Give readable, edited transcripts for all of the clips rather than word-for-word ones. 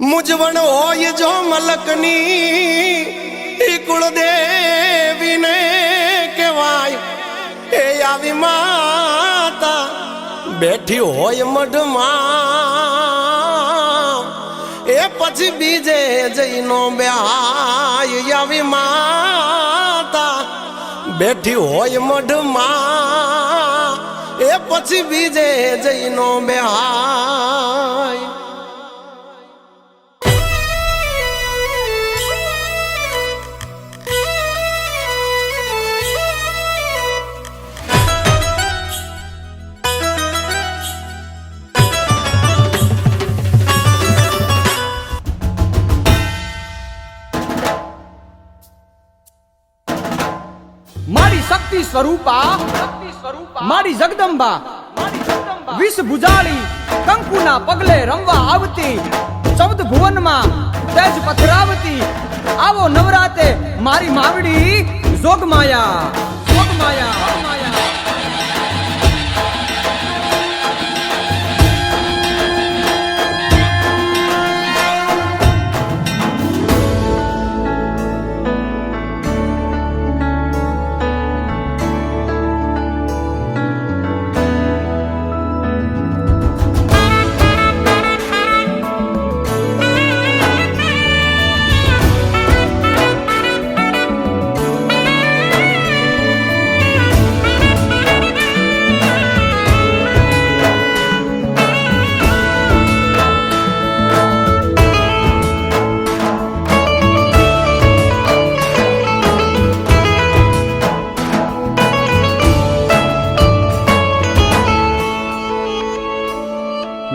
मुझवण होय जो मलकनी कुलदेवी ने कहवाय ए आवी माता बैठी होय मढमा ए पछी बीजे जईनो ब्याय आवी माता बैठी होय मढमा ए पछी बीजे जईनो ब्याय। मारी शक्ति स्वरूपा मारी जगदंबा विष भुजाली कंकुना पगले रमवा आवती 14 भुवन में तेज पथरावती आवो नवराते मारी मावड़ी जोगमाया जोगमाया।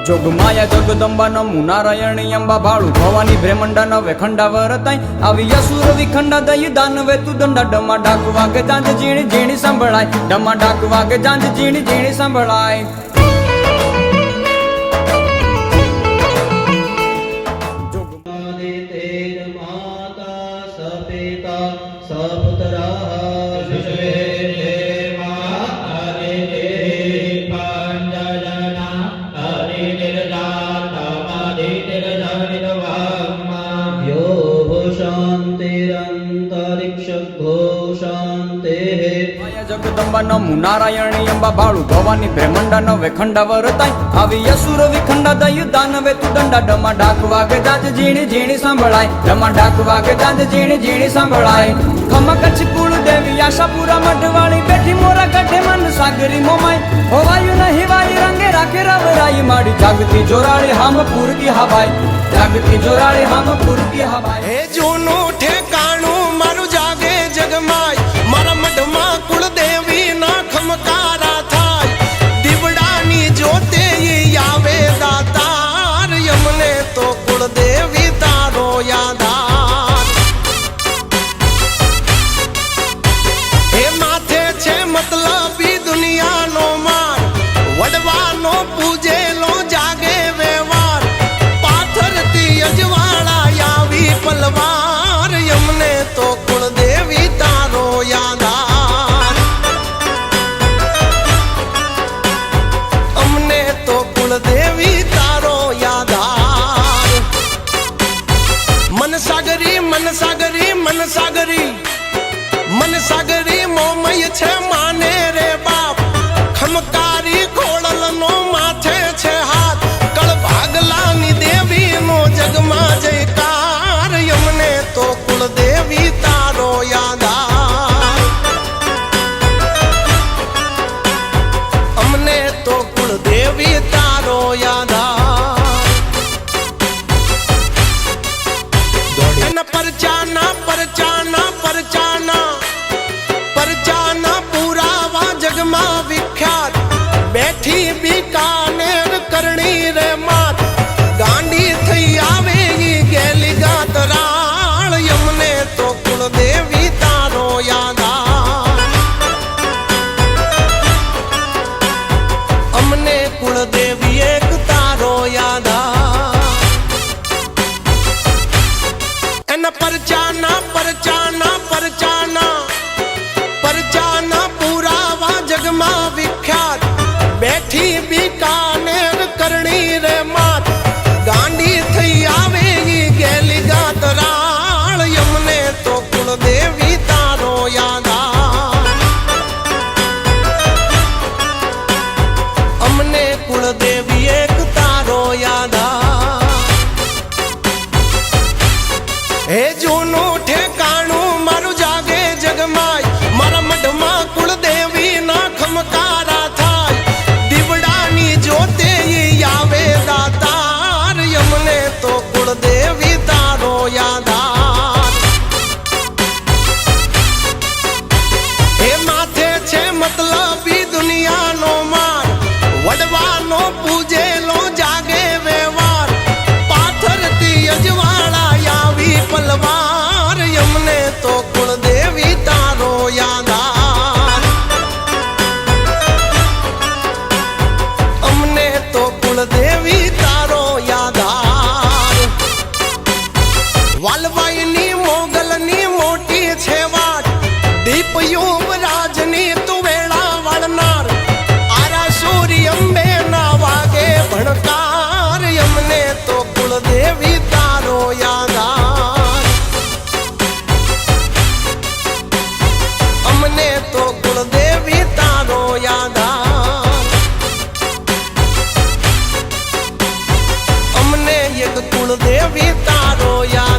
जोगमाया जगदंबा नमु नारायणी अंबा भाळू भवानी ब्रह्मंडा नवे खंडा वरताई आवी असुर विखंडा दई दानवे तू दंडा डमा डाक वागे जांज जीणी जीणी संभळाय डमा डाक वागे जांज जीणी जीणी संभळाय। जगदंबा नमु नारायणी अंबा भाळू भवानी ब्रह्मंडा नवे खंडा वरताई आवी असुर विखंडा दई दानवे तू दंडा डमा डाक वागे जांज जीणी जीणी संभळाय डमा डाक वागे जांज जीणी जीणी संभळाय। खमा कच्छ कुल देवी आशापुरा मढवाळी बैठी मोरा गढे मन सागरी मोमाई होवायु नहीं वाई रंगे राखे रवराई माड़ी जागती जोराड़ी हमपुर की हवाई जागती जोराड़ी हमपुर की हवाई। हे जूनो ठेकाणू मारू जागे जगमाय मारा मढमा कुलदेवी ना खमकारा थाय दिवडानी जोते यावे दातार यमने तो कुलदेवी तारो यादार। हे माथे छे मतलबी दुनिया नो मार वडवानो पूजे लो जागे व्यवहार पाथर ती अजवाड़ा यावी पलवार यमने तो कुलदेवी तारो यादार। अमने तो कुलदेवी तारो यादार। मन सागरी मन सागरी मन सागरी मन सागरी मोमय छे माने रे बाप खमकारी खोड़ल नो माथे छे हाथ कल भागलानी देवी नो जगमा जयकार यमने तो कुलदेवी तारो यादार। अमने तो कुलदेवी तारो यादार। परचाना परचाना परचाना परचाना पूरा वा जगमा विख्यात बैठी बीकानेर करणी रे मात गांडी थई आवे ये गेली गातराल यमने तो कुलदेवी तारो यादार। अमने कुलदेवी एक तारो यादार। एन परचाना परचाना परचाना परचाना पूरा वा जगमा विख्यात बैठी बीकानेर करणी रे मात गांडी थई आवे હે જૂનું ઠેકાણું મારું જાગે જગમાય મારા મઢમાં કુળદેવી ના ખમકારા થાય દીવડાની જોતે ઈ આવે દાતાર યમને તો કુળદેવી તારો યાદાર હે માથે છે મતલબી દુનિયાનો માર વડવાનો પૂજેલો જાગે વ્યવહાર પાથરતી અજવાળા આવી પલવાર યમને તો કુળદેવી તારો યાદાર અમને તો કુળદેવી તારો યાદાર વાલબાઈની મોગલની મોટી છે વાટ દીપ યુવરાજની તું વેળા વાળનાર આરા સૂર્ય અંબે ના વાગે ભણકાર યમને તો કુળદેવી તારો યાદાર અમને તો કુળદેવી તારો યાદાર અમને એક કુળદેવી તારો યાદ